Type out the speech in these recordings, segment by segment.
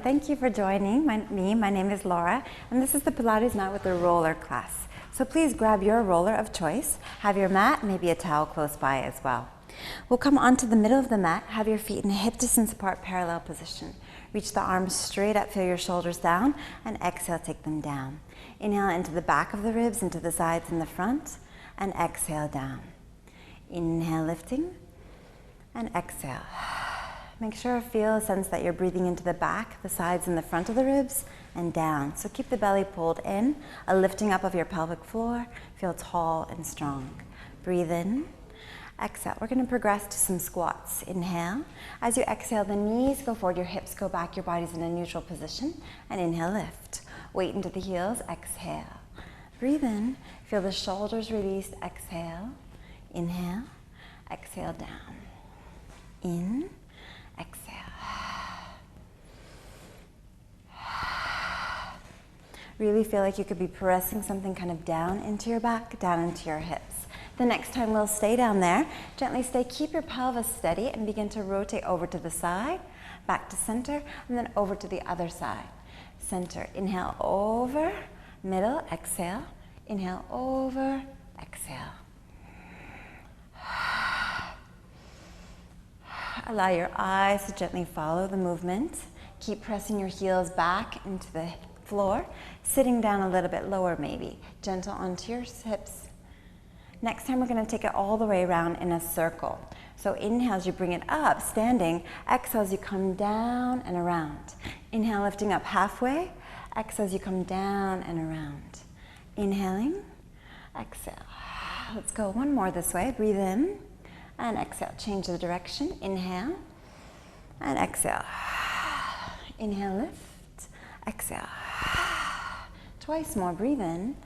thank you for joining me. My name is Laura, and this is the Pilates Mat with the roller class. So please grab your roller of choice, have your mat, maybe a towel close by as well. We'll come onto the middle of the mat, have your feet in a hip distance apart parallel position. Reach the arms straight up, feel your shoulders down, and exhale, take them down. Inhale into the back of the ribs, into the sides and the front, and exhale down. Inhale, lifting, and exhale. Make sure feel a sense that you're breathing into the back, the sides and the front of the ribs, and down. So keep the belly pulled in, a lifting up of your pelvic floor. Feel tall and strong. Breathe in, exhale. We're going to progress to some squats. Inhale. As you exhale, the knees go forward, your hips go back, your body's in a neutral position. And inhale, lift. Weight into the heels, exhale. Breathe in, feel the shoulders released, exhale. Inhale, exhale down. In, exhale. Really feel like you could be pressing something kind of down into your back, down into your hips. The next time we'll stay down there, gently stay, keep your pelvis steady and begin to rotate over to the side, back to center, and then over to the other side. Center, inhale over, middle, exhale, inhale over, exhale. Allow your eyes to gently follow the movement. Keep pressing your heels back into the floor, sitting down a little bit lower maybe. Gentle onto your hips. Next time we're going to take it all the way around in a circle. So inhale as you bring it up, standing. Exhale as you come down and around. Inhale, lifting up halfway. Exhale as you come down and around. Inhaling, exhale. Let's go one more this way. Breathe in. And exhale, change the direction. Inhale and exhale. Inhale, lift, exhale. Twice more, breathe in,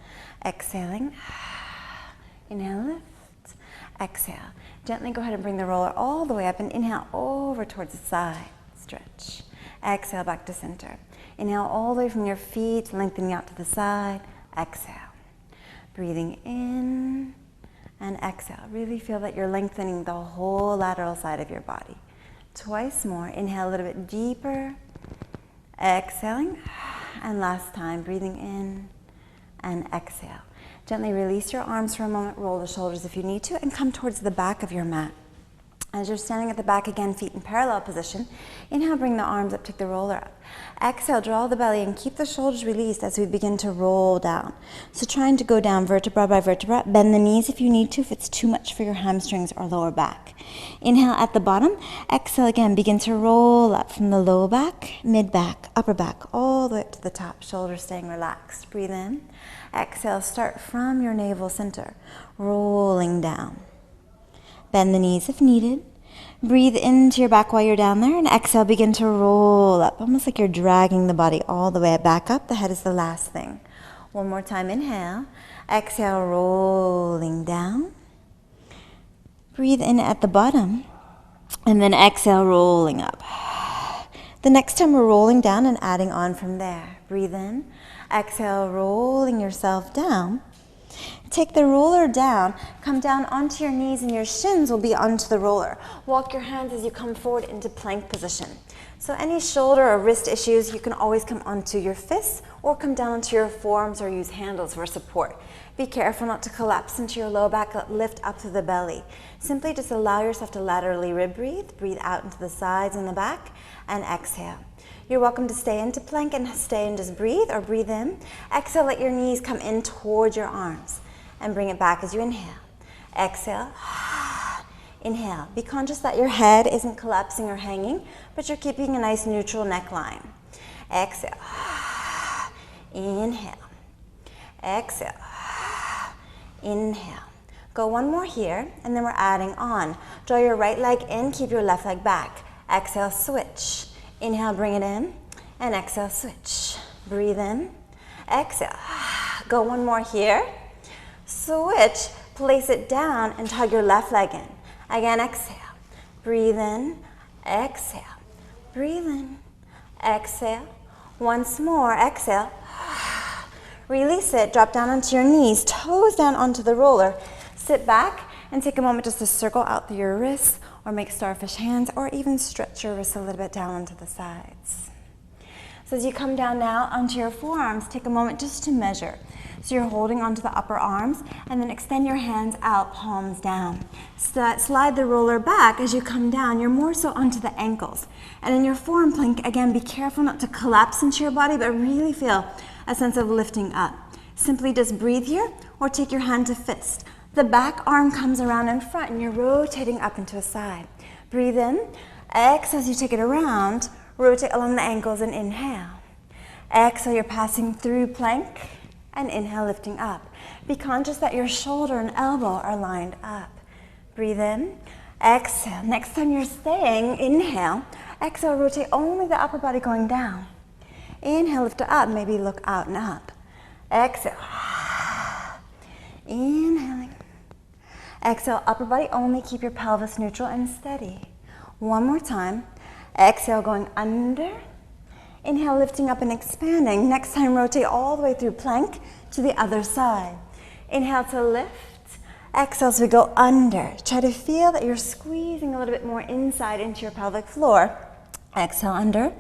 exhaling. Inhale, lift, exhale. Gently go ahead and bring the roller all the way up and inhale over towards the side, stretch. Exhale, back to center. Inhale all the way from your feet, lengthening out to the side, exhale. Breathing in, and exhale. Really feel that you're lengthening the whole lateral side of your body. Twice more. Inhale a little bit deeper. Exhaling. And last time, breathing in and exhale. Gently release your arms for a moment. Roll the shoulders if you need to and come towards the back of your mat. As you're standing at the back again, feet in parallel position, inhale, bring the arms up, take the roller up. Exhale, draw the belly and keep the shoulders released as we begin to roll down. So trying to go down vertebra by vertebra. Bend the knees if you need to, if it's too much for your hamstrings or lower back. Inhale at the bottom. Exhale again, begin to roll up from the low back, mid back, upper back, all the way up to the top. Shoulders staying relaxed. Breathe in. Exhale, start from your navel center, rolling down. Bend the knees if needed. Breathe into your back while you're down there, and exhale, begin to roll up, almost like you're dragging the body all the way back up. The head is the last thing. One more time, inhale. Exhale, rolling down. Breathe in at the bottom, and then exhale, rolling up. The next time we're rolling down and adding on from there. Breathe in. Exhale, rolling yourself down. Take the roller down, come down onto your knees and your shins will be onto the roller. Walk your hands as you come forward into plank position. So any shoulder or wrist issues, you can always come onto your fists or come down onto your forearms or use handles for support. Be careful not to collapse into your low back, lift up to the belly. Simply just allow yourself to laterally rib breathe. Breathe out into the sides and the back and exhale. You're welcome to stay into plank and stay and just breathe or breathe in. Exhale, let your knees come in towards your arms and bring it back as you inhale. Exhale, inhale. Be conscious that your head isn't collapsing or hanging, but you're keeping a nice neutral neckline. Exhale, inhale. Exhale, inhale. Go one more here, and then we're adding on. Draw your right leg in, keep your left leg back. Exhale, switch. Inhale, bring it in, and exhale, switch. Breathe in, exhale. Go one more here. Switch, place it down and tug your left leg in. Again, exhale. Breathe in, exhale. Breathe in, exhale. Once more, exhale. Release it, drop down onto your knees, toes down onto the roller. Sit back and take a moment just to circle out through your wrists or make starfish hands or even stretch your wrists a little bit down onto the sides. So as you come down now onto your forearms, take a moment just to measure. So you're holding onto the upper arms, and then extend your hands out, palms down. Slide the roller back as you come down. You're more so onto the ankles. And in your forearm plank, again, be careful not to collapse into your body, but really feel a sense of lifting up. Simply just breathe here, or take your hand to fist. The back arm comes around in front, and you're rotating up into a side. Breathe in. Exhale as you take it around. Rotate along the ankles and inhale. Exhale, you're passing through plank, and inhale, lifting up. Be conscious that your shoulder and elbow are lined up. Breathe in. Exhale. Next time you're staying, inhale. Exhale, rotate only the upper body going down. Inhale, lift it up, maybe look out and up. Exhale. Inhaling. Exhale, upper body only, keep your pelvis neutral and steady. One more time. Exhale, going under. Inhale, lifting up and expanding. Next time, rotate all the way through plank to the other side. Inhale to lift. Exhale as we go under. Try to feel that you're squeezing a little bit more inside into your pelvic floor. Exhale under.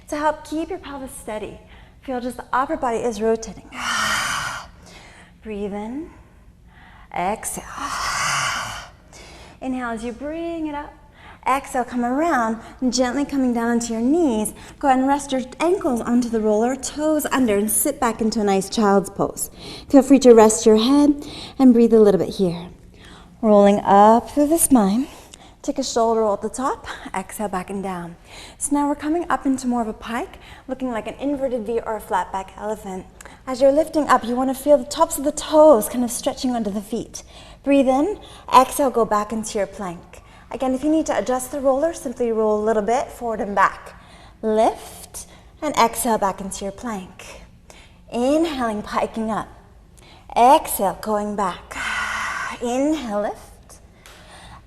To help keep your pelvis steady, feel just the upper body is rotating. Breathe in. Exhale. Inhale as you bring it up. Exhale, come around, and gently coming down onto your knees. Go ahead and rest your ankles onto the roller, toes under, and sit back into a nice child's pose. Feel free to rest your head and breathe a little bit here. Rolling up through the spine. Take a shoulder roll at the top, exhale back and down. So now we're coming up into more of a pike, looking like an inverted V or a flat back elephant. As you're lifting up, you want to feel the tops of the toes kind of stretching under the feet. Breathe in, exhale, go back into your plank. Again, if you need to adjust the roller, simply roll a little bit forward and back. Lift and exhale back into your plank. Inhaling, piking up. Exhale, going back. Inhale, lift.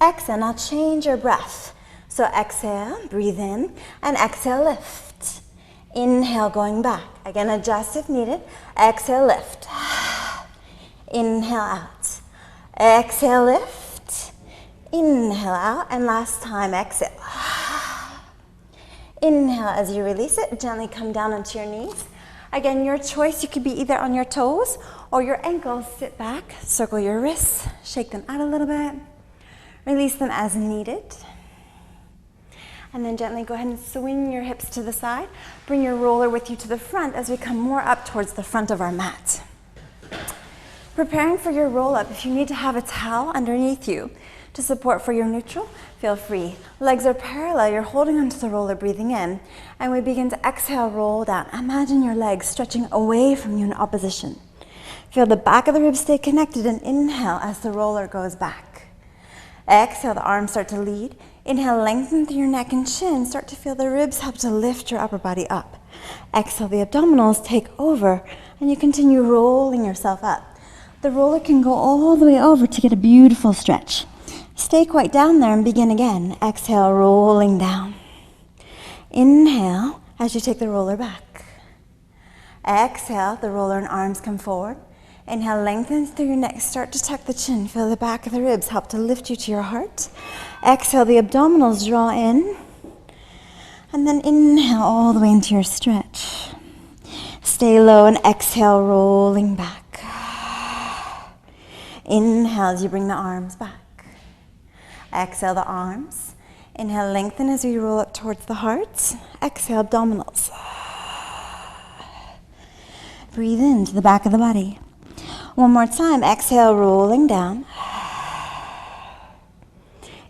Exhale, now change your breath. So exhale, breathe in, and exhale, lift. Inhale, going back. Again, adjust if needed. Exhale, lift. Inhale, out. Exhale, lift. Inhale out, and last time, exhale. Inhale as you release it, gently come down onto your knees. Again, your choice, you could be either on your toes or your ankles. Sit back, circle your wrists, shake them out a little bit, release them as needed. And then gently go ahead and swing your hips to the side. Bring your roller with you to the front as we come more up towards the front of our mat. Preparing for your roll up, if you need to have a towel underneath you to support for your neutral, feel free. Legs are parallel, you're holding onto the roller, breathing in, and we begin to exhale, roll down. Imagine your legs stretching away from you in opposition. Feel the back of the ribs stay connected, and inhale as the roller goes back. Exhale, the arms start to lead. Inhale, lengthen through your neck and chin. Start to feel the ribs help to lift your upper body up. Exhale, the abdominals take over, and you continue rolling yourself up. The roller can go all the way over to get a beautiful stretch. Stay quite down there and begin again. Exhale, rolling down. Inhale as you take the roller back. Exhale, the roller and arms come forward. Inhale, lengthen through your neck. Start to tuck the chin. Feel the back of the ribs help to lift you to your heart. Exhale, the abdominals draw in. And then inhale all the way into your stretch. Stay low and exhale, rolling back. Inhale as you bring the arms back. Exhale the arms. Inhale, lengthen as we roll up towards the heart. Exhale, abdominals. Breathe into the back of the body. One more time. Exhale, rolling down.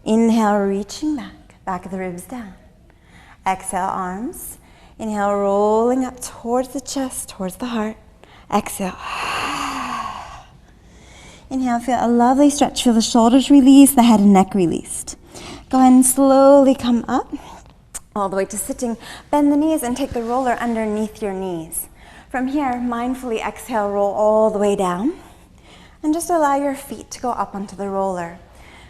Inhale, reaching back of the ribs down. Exhale, arms. Inhale, rolling up towards the chest, towards the heart. Exhale. Inhale, feel a lovely stretch. Feel the shoulders release, the head and neck released. Go ahead and slowly come up all the way to sitting. Bend the knees and take the roller underneath your knees. From here, mindfully exhale, roll all the way down. And just allow your feet to go up onto the roller.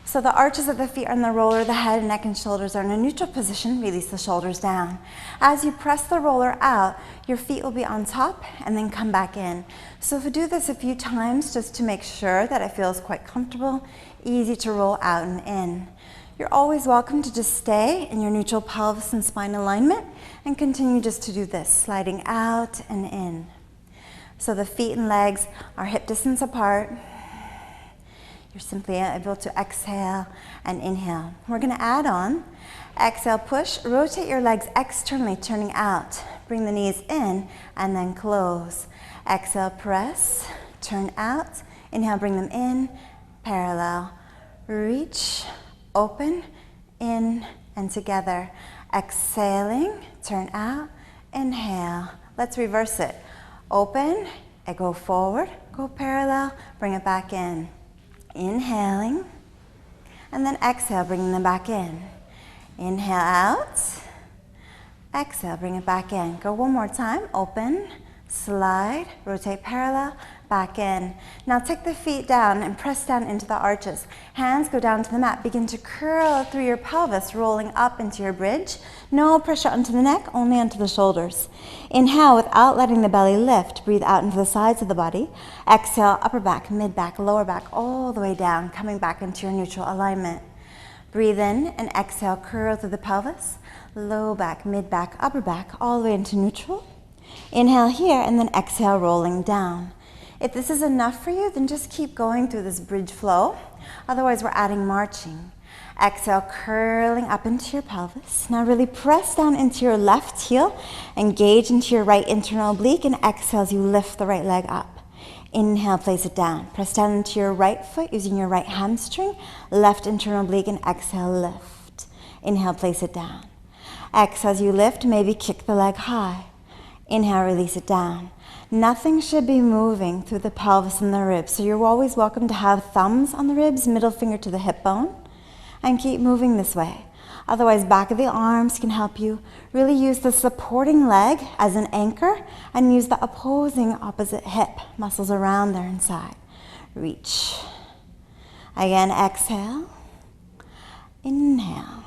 So the arches of the feet are on the roller, the head, neck, and shoulders are in a neutral position. Release the shoulders down. As you press the roller out, your feet will be on top and then come back in. So if you do this a few times just to make sure that it feels quite comfortable, easy to roll out and in. You're always welcome to just stay in your neutral pelvis and spine alignment and continue just to do this, sliding out and in. So the feet and legs are hip distance apart. You're simply able to exhale and inhale. We're going to add on. Exhale, push, rotate your legs externally, turning out. Bring the knees in and then close. Exhale, press, turn out. Inhale, bring them in, parallel. Reach, open, in and together. Exhaling, turn out, inhale. Let's reverse it. Open, and go forward, go parallel, bring it back in. Inhaling, and then exhale, bringing them back in. Inhale out, exhale, bring it back in. Go one more time, open, slide, rotate parallel, back in. Now take the feet down and press down into the arches. Hands go down to the mat. Begin to curl through your pelvis, rolling up into your bridge. No pressure onto the neck, only onto the shoulders. Inhale without letting the belly lift. Breathe out into the sides of the body. Exhale, upper back, mid back, lower back, all the way down, coming back into your neutral alignment. Breathe in and exhale, curl through the pelvis. Low back, mid back, upper back, all the way into neutral. Inhale here and then exhale, rolling down. If this is enough for you, then just keep going through this bridge flow. Otherwise, we're adding marching. Exhale, curling up into your pelvis. Now really press down into your left heel, engage into your right internal oblique, and exhale as you lift the right leg up. Inhale, place it down. Press down into your right foot using your right hamstring, left internal oblique, and exhale, lift. Inhale, place it down. Exhale as you lift, maybe kick the leg high. Inhale, release it down. Nothing should be moving through the pelvis and the ribs, so you're always welcome to have thumbs on the ribs, middle finger to the hip bone, and keep moving this way. Otherwise, back of the arms can help you. Really use the supporting leg as an anchor and use the opposing opposite hip muscles around there inside. Reach. Again, exhale. Inhale.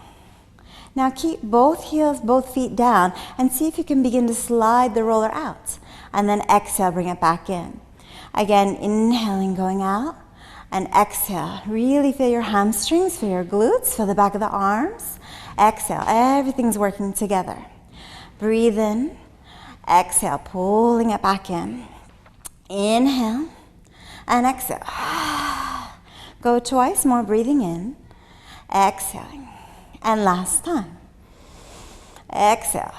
Now keep both heels, both feet down, and see if you can begin to slide the roller out. And then exhale, bring it back in. Again, inhaling, going out, and exhale. Really feel your hamstrings, feel your glutes, feel the back of the arms. Exhale, everything's working together. Breathe in, exhale, pulling it back in. Inhale, and exhale. Go twice more, breathing in, exhaling. And last time. Exhale.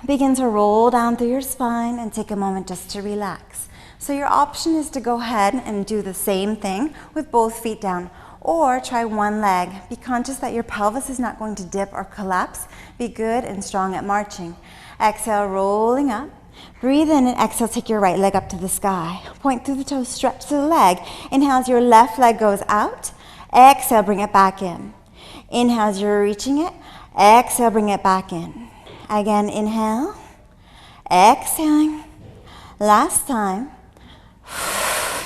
Begin to roll down through your spine and take a moment just to relax. So your option is to go ahead and do the same thing with both feet down, or try one leg. Be conscious that your pelvis is not going to dip or collapse. Be good and strong at marching. Exhale, rolling up. Breathe in and exhale, take your right leg up to the sky. Point through the toes, stretch to the leg. Inhale as your left leg goes out. Exhale, bring it back in. Inhale as you're reaching it. Exhale, bring it back in. Again, inhale. Exhaling. Last time.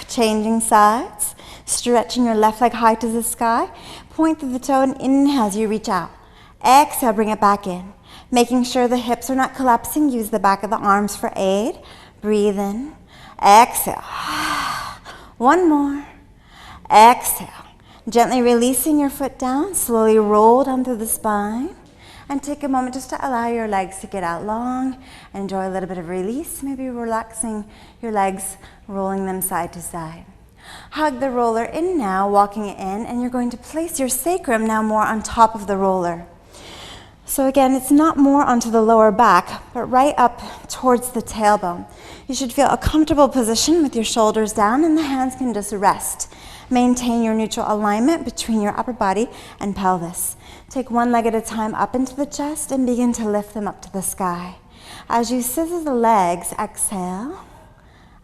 Changing sides. Stretching your left leg high to the sky. Point through the toe and inhale as you reach out. Exhale, bring it back in. Making sure the hips are not collapsing. Use the back of the arms for aid. Breathe in. Exhale. One more. Exhale. Gently releasing your foot down, slowly roll down through the spine, and take a moment just to allow your legs to get out long. Enjoy a little bit of release, maybe relaxing your legs, rolling them side to side. Hug the roller in now, walking it in, and you're going to place your sacrum now more on top of the roller. So again, it's not more onto the lower back, but right up towards the tailbone. You should feel a comfortable position with your shoulders down, and the hands can just rest. Maintain your neutral alignment between your upper body and pelvis. Take one leg at a time up into the chest and begin to lift them up to the sky. As you scissor the legs, exhale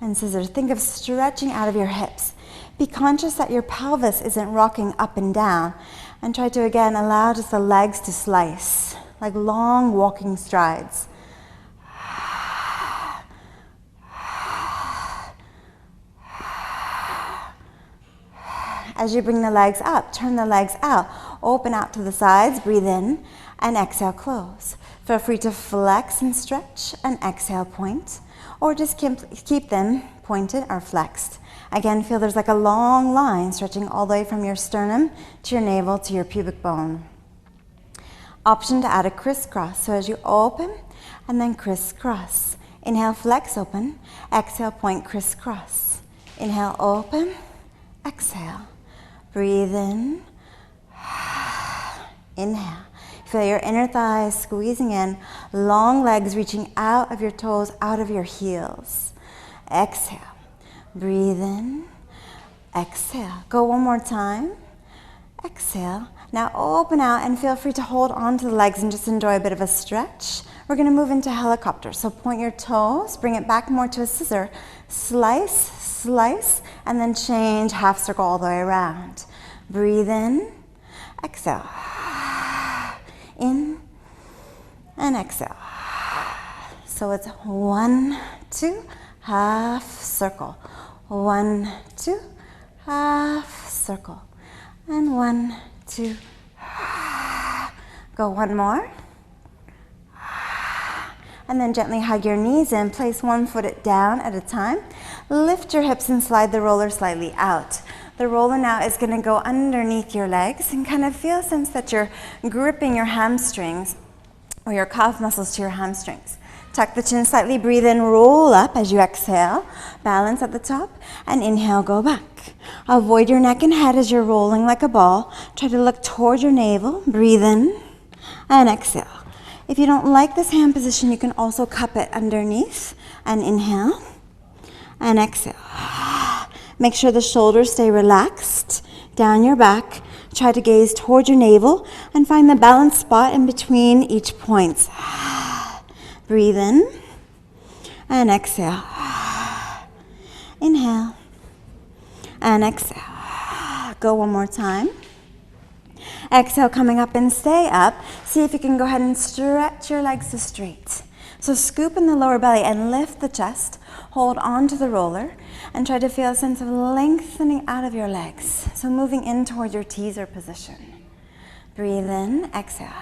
and scissor. Think of stretching out of your hips. Be conscious that your pelvis isn't rocking up and down, and try to again allow just the legs to slice, like long walking strides. As you bring the legs up, turn the legs out, open out to the sides, breathe in, and exhale, close. Feel free to flex and stretch, and exhale, point, or just keep them pointed or flexed. Again, feel there's like a long line stretching all the way from your sternum to your navel to your pubic bone. Option to add a crisscross. So as you open and then crisscross. Inhale, flex, open. Exhale, point, crisscross. Inhale, open. Exhale. Breathe in. Inhale. Feel your inner thighs squeezing in. Long legs reaching out of your toes, out of your heels. Exhale. Breathe in. Exhale. Go one more time. Exhale. Now open out and feel free to hold on to the legs and just enjoy a bit of a stretch. We're going to move into helicopter. So point your toes, bring it back more to a scissor. Slice, slice, and then change half circle all the way around. Breathe in. Exhale. In and exhale. So it's 1, 2, half circle. 1, 2, half circle. And 1, 2, go one more. And then gently hug your knees in. Place one foot down at a time. Lift your hips and slide the roller slightly out. The roller now is going to go underneath your legs and kind of feel a sense that you're gripping your hamstrings or your calf muscles to your hamstrings. Tuck the chin slightly, breathe in, roll up as you exhale. Balance at the top and inhale, go back. Avoid your neck and head as you're rolling like a ball. Try to look toward your navel. Breathe in and exhale. If you don't like this hand position, you can also cup it underneath and inhale and exhale. Make sure the shoulders stay relaxed down your back. Try to gaze toward your navel and find the balanced spot in between each point. Breathe in and exhale. Inhale and exhale. Go one more time. Exhale, coming up and stay up. See if you can go ahead and stretch your legs to straight. So scoop in the lower belly and lift the chest. Hold on to the roller and try to feel a sense of lengthening out of your legs. So moving in toward your teaser position. Breathe in, exhale.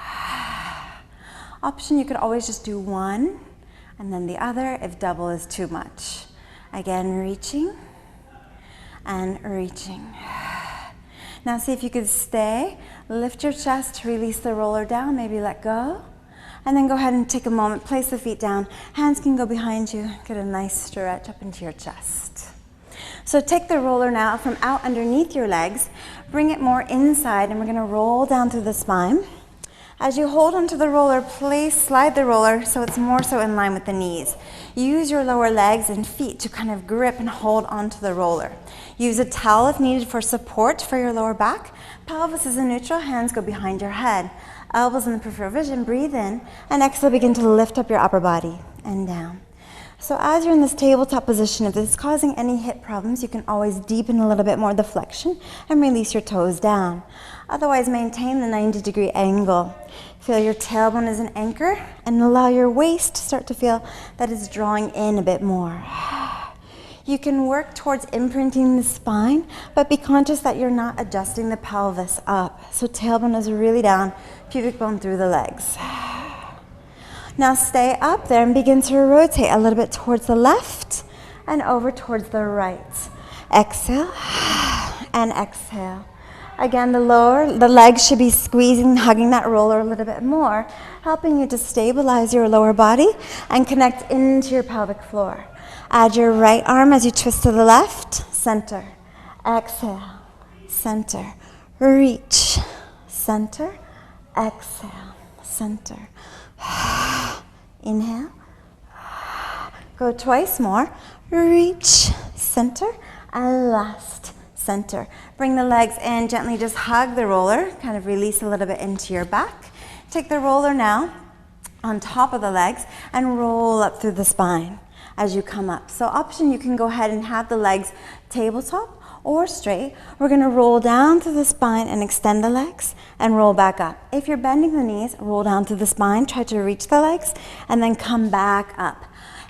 Option, you could always just do one and then the other if double is too much. Again, reaching and reaching. Now see if you could stay, lift your chest, release the roller down, maybe let go. And then go ahead and take a moment, place the feet down. Hands can go behind you, get a nice stretch up into your chest. So take the roller now from out underneath your legs, bring it more inside, and we're gonna roll down through the spine. As you hold onto the roller, please slide the roller so it's more so in line with the knees. Use your lower legs and feet to kind of grip and hold onto the roller. Use a towel if needed for support for your lower back. Pelvis is in neutral, hands go behind your head. Elbows in the peripheral vision, breathe in, and exhale, begin to lift up your upper body and down. So as you're in this tabletop position, if this is causing any hip problems, you can always deepen a little bit more the flexion and release your toes down. Otherwise, maintain the 90-degree angle. Feel your tailbone as an anchor and allow your waist to start to feel that it's drawing in a bit more. You can work towards imprinting the spine, but be conscious that you're not adjusting the pelvis up. So tailbone is really down, pubic bone through the legs. Now stay up there and begin to rotate a little bit towards the left and over towards the right. Exhale and exhale. Again, the legs should be squeezing, hugging that roller a little bit more, helping you to stabilize your lower body and connect into your pelvic floor. Add your right arm as you twist to the left, center, exhale, center, reach, center, exhale, center. Inhale, go twice more, reach, center, and last, center. Bring the legs in, gently just hug the roller, kind of release a little bit into your back. Take the roller now on top of the legs and roll up through the spine as you come up. So option, you can go ahead and have the legs tabletop or straight. We're gonna roll down through the spine and extend the legs and roll back up. If you're bending the knees, roll down through the spine, try to reach the legs and then come back up.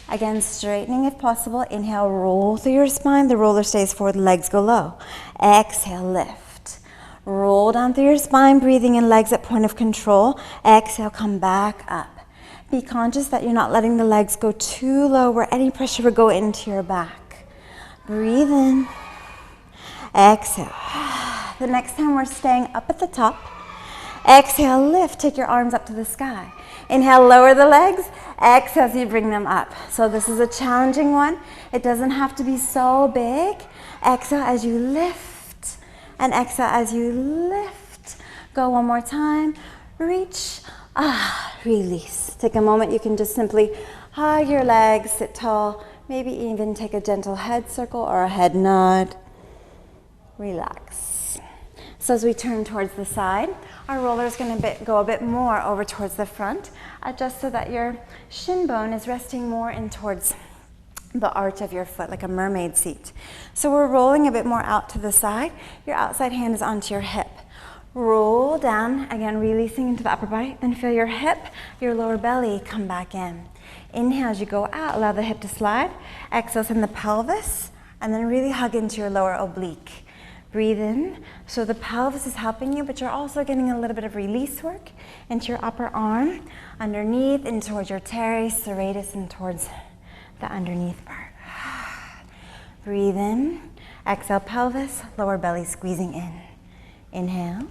Again, straightening if possible. Inhale, roll through your spine. The roller stays forward, the legs go low. Exhale, lift. Roll down through your spine, breathing in legs at point of control. Exhale, come back up. Be conscious that you're not letting the legs go too low where any pressure would go into your back. Breathe in Exhale. The next time we're staying up at the top. Exhale, lift, take your arms up to the sky. Inhale, lower the legs. Exhale as you bring them up. So this is a challenging one. It doesn't have to be so big. Exhale as you lift. And exhale as you lift. Go one more time. Reach. Release. Take a moment. You can just simply hug your legs, sit tall. Maybe even take a gentle head circle or a head nod. Relax. So as we turn towards the side, our roller is going to go a bit more over towards the front. Adjust so that your shin bone is resting more in towards the arch of your foot, like a mermaid seat. So we're rolling a bit more out to the side. Your outside hand is onto your hip. Roll down, again releasing into the upper body. Then feel your hip, your lower belly come back in. Inhale as you go out, allow the hip to slide. Exhale, send the pelvis, and then really hug into your lower oblique. Breathe in, so the pelvis is helping you, but you're also getting a little bit of release work into your upper arm, underneath, and towards your teres, serratus, and towards the underneath part. Breathe in, exhale pelvis, lower belly squeezing in. Inhale,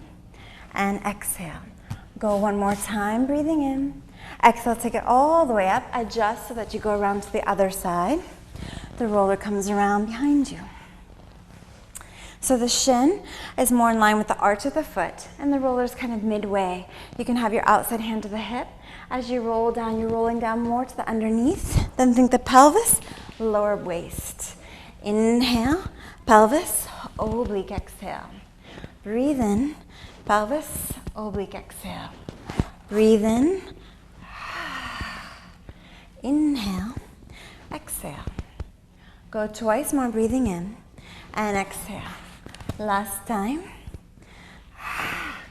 and exhale. Go one more time, breathing in. Exhale, take it all the way up, adjust so that you go around to the other side. The roller comes around behind you. So the shin is more in line with the arch of the foot, and the roller is kind of midway. You can have your outside hand to the hip. As you roll down, you're rolling down more to the underneath. Then think the pelvis, lower waist. Inhale, pelvis, oblique exhale. Breathe in, pelvis, oblique exhale. Breathe in. Inhale, exhale. Go twice more, breathing in, and exhale. Last time.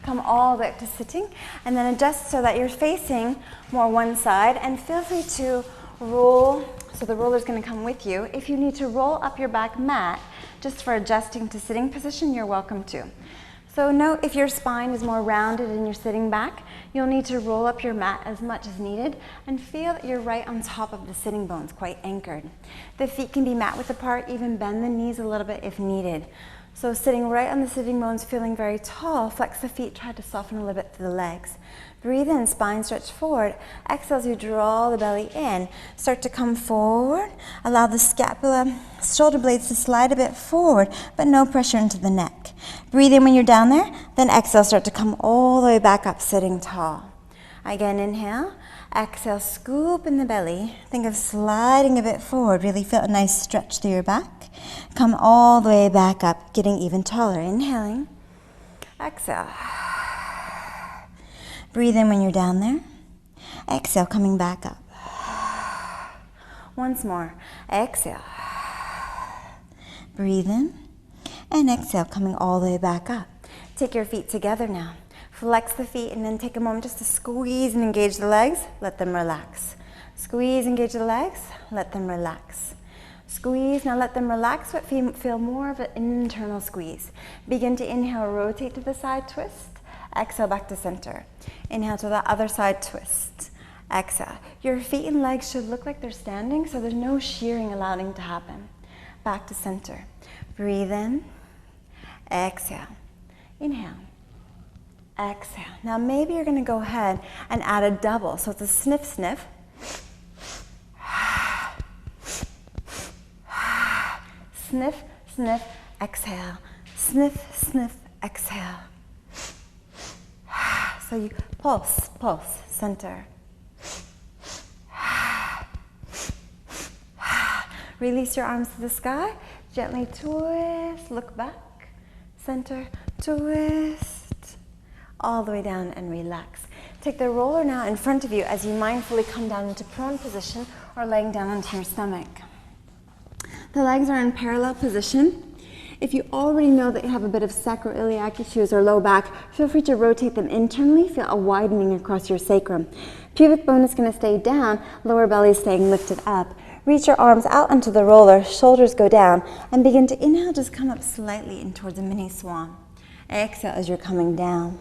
Come all the way up to sitting, and then adjust so that you're facing more one side, and feel free to roll, so the roller is going to come with you. If you need to roll up your back mat just for adjusting to sitting position, you're welcome to. So note if your spine is more rounded and you're sitting back, you'll need to roll up your mat as much as needed and feel that you're right on top of the sitting bones, quite anchored. The feet can be mat width apart, even bend the knees a little bit if needed. So sitting right on the sitting bones, feeling very tall, flex the feet, try to soften a little bit through the legs. Breathe in, spine stretch forward. Exhale as you draw the belly in. Start to come forward. Allow the scapula, shoulder blades to slide a bit forward, but no pressure into the neck. Breathe in when you're down there, then exhale, start to come all the way back up, sitting tall. Again, inhale. Exhale, scoop in the belly. Think of sliding a bit forward. Really feel a nice stretch through your back. Come all the way back up, getting even taller. Inhaling. Exhale. Breathe in when you're down there. Exhale, coming back up. Once more. Exhale. Breathe in. And exhale, coming all the way back up. Take your feet together now. Flex the feet and then take a moment just to squeeze and engage the legs. Let them relax. Squeeze, engage the legs. Let them relax. Squeeze, now let them relax, but feel more of an internal squeeze. Begin to inhale, rotate to the side, twist. Exhale, back to center. Inhale to the other side, twist. Exhale. Your feet and legs should look like they're standing, so there's no shearing allowing to happen. Back to center. Breathe in. Exhale. Inhale. Exhale. Now maybe you're going to go ahead and add a double. So it's a sniff, sniff. Sniff, sniff, exhale. Sniff, sniff, exhale. So you pulse, pulse, center. Release your arms to the sky. Gently twist, look back. Center, twist. All the way down and relax. Take the roller now in front of you as you mindfully come down into prone position or laying down onto your stomach. The legs are in parallel position. If you already know that you have a bit of sacroiliac issues or low back, feel free to rotate them internally. Feel a widening across your sacrum. Pubic bone is going to stay down, lower belly is staying lifted up. Reach your arms out onto the roller, shoulders go down, and begin to inhale, just come up slightly in towards a mini swan. Exhale as you're coming down.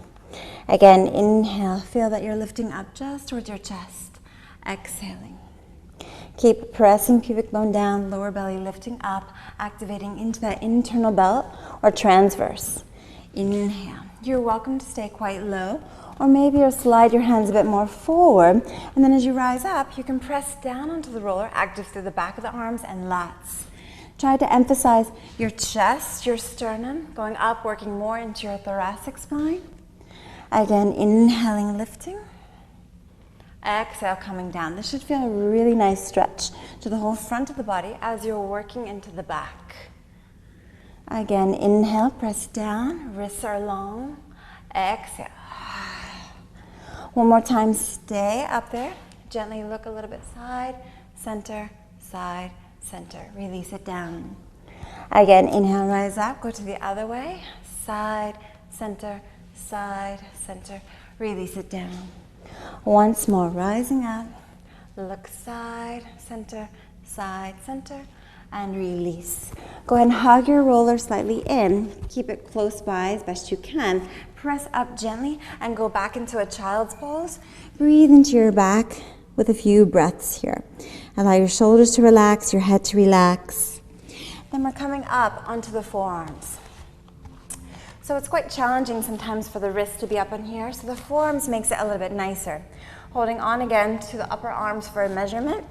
Again, inhale, feel that you're lifting up just towards your chest. Exhaling. Keep pressing pubic bone down, lower belly lifting up, activating into that internal belt or transverse. Inhale. You're welcome to stay quite low, or maybe you'll slide your hands a bit more forward, and then as you rise up, you can press down onto the roller, active through the back of the arms and lats. Try to emphasize your chest, your sternum, going up, working more into your thoracic spine. Again, inhaling, lifting. Exhale, coming down. This should feel a really nice stretch to the whole front of the body as you're working into the back. Again, inhale, press down, wrists are long. Exhale. One more time, stay up there. Gently look a little bit side, center, side, center. Release it down. Again, inhale, rise up, go to the other way. Side, center, side, center. Release it down. Once more, rising up. Look side, center, and release. Go ahead and hug your roller slightly in. Keep it close by as best you can. Press up gently and go back into a child's pose. Breathe into your back with a few breaths here. Allow your shoulders to relax, your head to relax. Then we're coming up onto the forearms. So it's quite challenging sometimes for the wrist to be up in here, so the forearms makes it a little bit nicer. Holding on again to the upper arms for a measurement,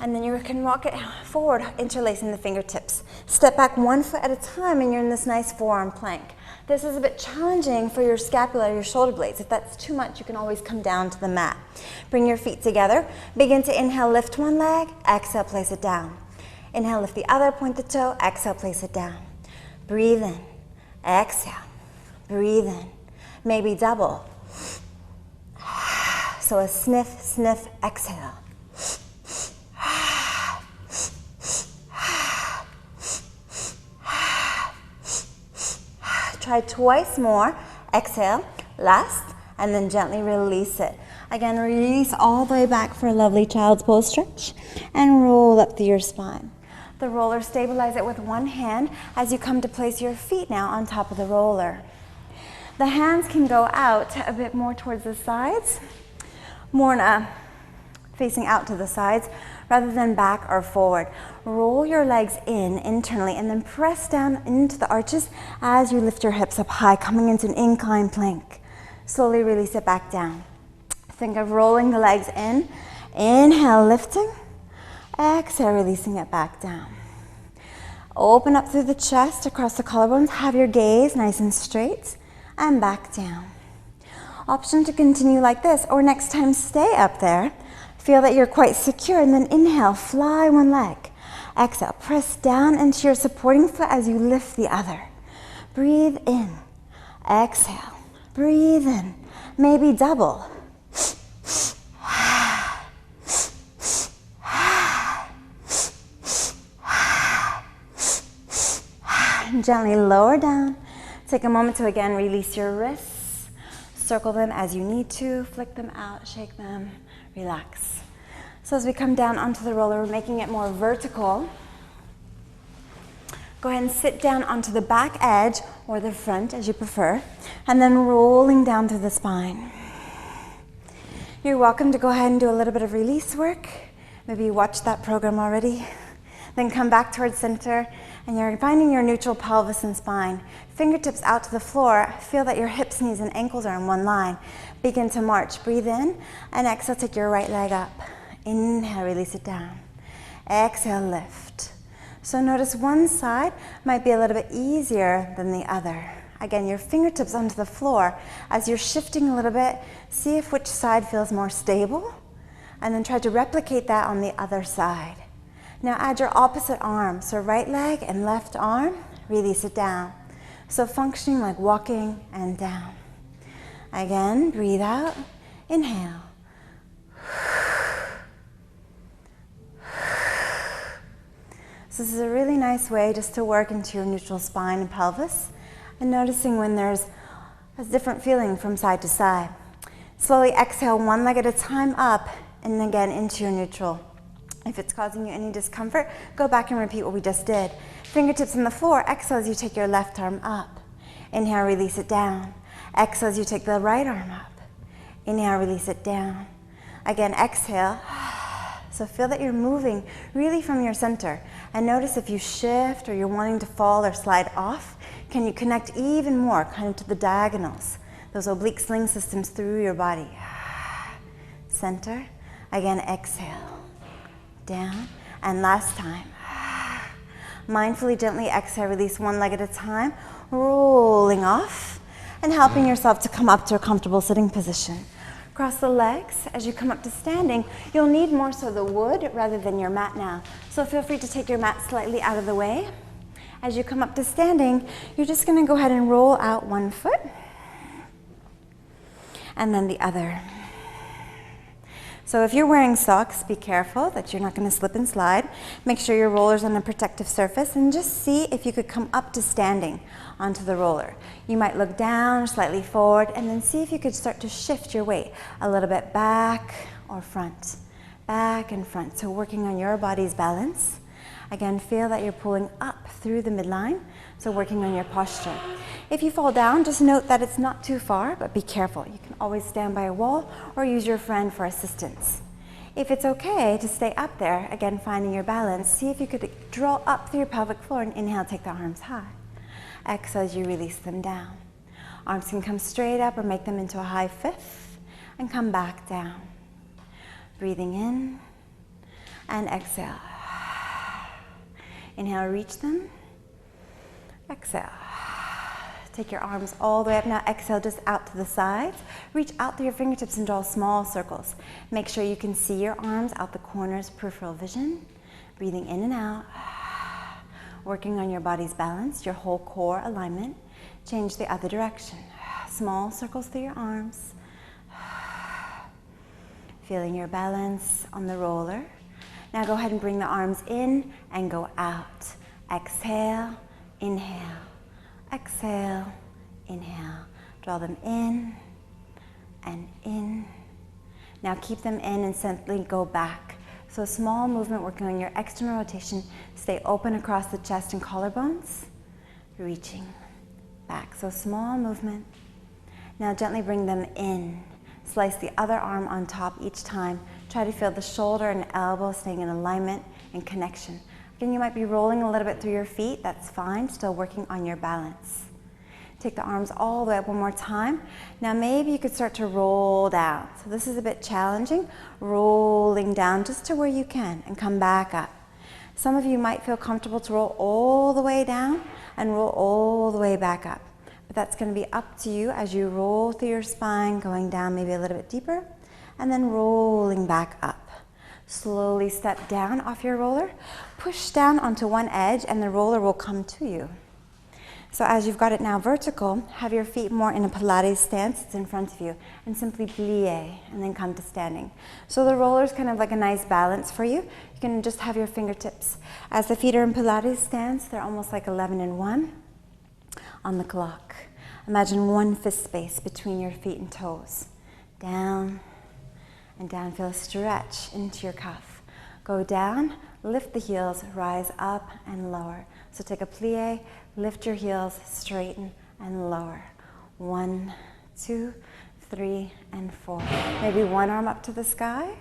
and then you can walk it forward, interlacing the fingertips. Step back 1 foot at a time, and you're in this nice forearm plank. This is a bit challenging for your scapula, your shoulder blades. If that's too much, you can always come down to the mat. Bring your feet together. Begin to inhale, lift one leg. Exhale, place it down. Inhale, lift the other, point the toe. Exhale, place it down. Breathe in. Exhale. Breathe in. Maybe double. So a sniff, sniff, exhale. Try twice more. Exhale, last, and then gently release it. Again, release all the way back for a lovely child's pose stretch, and roll up through your spine. The roller, stabilize it with one hand as you come to place your feet now on top of the roller. The hands can go out a bit more towards the sides, more facing out to the sides, rather than back or forward. Roll your legs in internally and then press down into the arches as you lift your hips up high, coming into an incline plank. Slowly release it back down. Think of rolling the legs in. Inhale, lifting. Exhale, releasing it back down. Open up through the chest, across the collarbones. Have your gaze nice and straight, and back down. Option to continue like this, or next time stay up there. Feel that you're quite secure, and then inhale, fly one leg. Exhale, press down into your supporting foot as you lift the other. Breathe in. Exhale, breathe in. Maybe double. Gently lower down. Take a moment to again release your wrists. Circle them as you need to. Flick them out, shake them, relax. So as we come down onto the roller, we're making it more vertical. Go ahead and sit down onto the back edge or the front as you prefer, and then rolling down through the spine. You're welcome to go ahead and do a little bit of release work. Maybe you watched that program already. Then come back towards center, and you're finding your neutral pelvis and spine. Fingertips out to the floor. Feel that your hips, knees, and ankles are in one line. Begin to march. Breathe in, and exhale, take your right leg up. Inhale, release it down. Exhale, lift. So notice one side might be a little bit easier than the other. Again, your fingertips onto the floor. As you're shifting a little bit, see if which side feels more stable, and then try to replicate that on the other side. Now add your opposite arm. So right leg and left arm, release it down. So functioning like walking and down. Again, breathe out, inhale. So this is a really nice way just to work into your neutral spine and pelvis, and noticing when there's a different feeling from side to side. Slowly exhale one leg at a time up, and again into your neutral. If it's causing you any discomfort, go back and repeat what we just did. Fingertips on the floor. Exhale as you take your left arm up. Inhale, release it down. Exhale as you take the right arm up. Inhale, release it down. Again, exhale. So feel that you're moving really from your center. And notice if you shift or you're wanting to fall or slide off, can you connect even more kind of to the diagonals, those oblique sling systems through your body. Center. Again, exhale. Down. And last time. Mindfully, gently exhale, release one leg at a time, rolling off and helping yourself to come up to a comfortable sitting position. Cross the legs. As you come up to standing, you'll need more so the wood rather than your mat now. So feel free to take your mat slightly out of the way. As you come up to standing, you're just going to go ahead and roll out one foot and then the other. So if you're wearing socks, be careful that you're not going to slip and slide. Make sure your roller's on a protective surface and just see if you could come up to standing onto the roller. You might look down, slightly forward, and then see if you could start to shift your weight a little bit back or front, back and front. So working on your body's balance. Again, feel that you're pulling up through the midline, so working on your posture. If you fall down, just note that it's not too far, but be careful. You can always stand by a wall or use your friend for assistance. If it's okay to stay up there, again, finding your balance, see if you could draw up through your pelvic floor and inhale, take the arms high. Exhale as you release them down. Arms can come straight up or make them into a high fifth and come back down. Breathing in and exhale. Inhale, reach them. Exhale. Take your arms all the way up. Now exhale just out to the sides. Reach out through your fingertips and draw small circles. Make sure you can see your arms out the corners, peripheral vision. Breathing in and out. Working on your body's balance, your whole core alignment. Change the other direction. Small circles through your arms. Feeling your balance on the roller. Now go ahead and bring the arms in and go out. Exhale, inhale. Exhale, inhale. Draw them in and in. Now keep them in and gently go back. So a small movement working on your external rotation. Stay open across the chest and collarbones. Reaching back. So small movement. Now gently bring them in. Slice the other arm on top each time. Try to feel the shoulder and elbow staying in alignment and connection. Again, you might be rolling a little bit through your feet. That's fine. Still working on your balance. Take the arms all the way up one more time. Now maybe you could start to roll down. So this is a bit challenging. Rolling down just to where you can and come back up. Some of you might feel comfortable to roll all the way down and roll all the way back up. But that's going to be up to you as you roll through your spine, going down maybe a little bit deeper, and then rolling back up. Slowly step down off your roller, push down onto one edge, and the roller will come to you. So as you've got it now vertical, have your feet more in a Pilates stance. It's in front of you, and simply plie, and then come to standing. So the roller is kind of like a nice balance for you. You can just have your fingertips. As the feet are in Pilates stance, they're almost like 11 and 1 on the clock. Imagine one fist space between your feet and toes. Down and down. Feel a stretch into your cuff. Go down, lift the heels, rise up and lower. So take a plie, lift your heels, straighten and lower. 1, 2, 3, and 4. Maybe one arm up to the sky,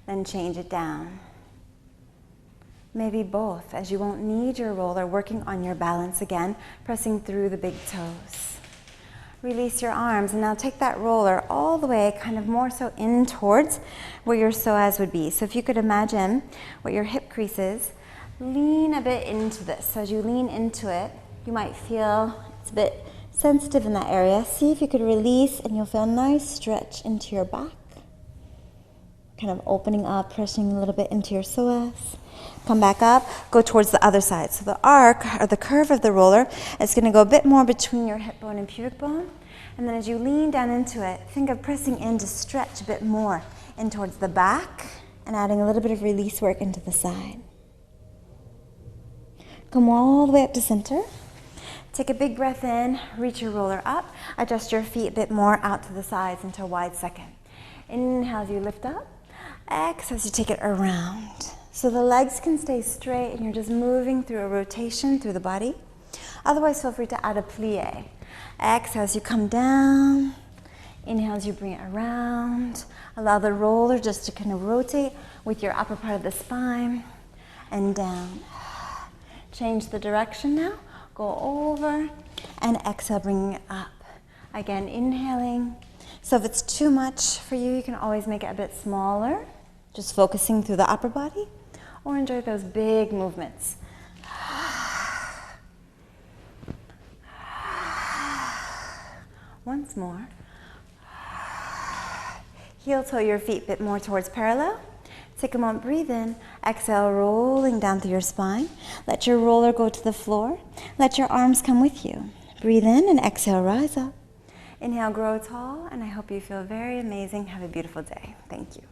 then change it down. Maybe both, as you won't need your roller, working on your balance again, pressing through the big toes. Release your arms, and now take that roller all the way, kind of more so in towards where your psoas would be. So if you could imagine what your hip crease is, lean a bit into this. So as you lean into it, you might feel it's a bit sensitive in that area. See if you could release, and you'll feel a nice stretch into your back. Kind of opening up, pressing a little bit into your psoas. Come back up, go towards the other side. So the arc, or the curve of the roller, is going to go a bit more between your hip bone and pubic bone. And then as you lean down into it, think of pressing in to stretch a bit more in towards the back and adding a little bit of release work into the side. Come all the way up to center. Take a big breath in, reach your roller up, adjust your feet a bit more out to the sides into a wide second. Inhale as you lift up, exhale as you take it around. So the legs can stay straight and you're just moving through a rotation through the body. Otherwise, feel free to add a plie. Exhale as you come down. Inhale as you bring it around. Allow the roller just to kind of rotate with your upper part of the spine and down. Change the direction now. Go over and exhale, bringing it up. Again, inhaling. So if it's too much for you, you can always make it a bit smaller, just focusing through the upper body, or enjoy those big movements. Once more. Heel toe your feet a bit more towards parallel. Take a moment, breathe in. Exhale, rolling down through your spine. Let your roller go to the floor. Let your arms come with you. Breathe in and exhale, rise up. Inhale, grow tall, and I hope you feel very amazing. Have a beautiful day. Thank you.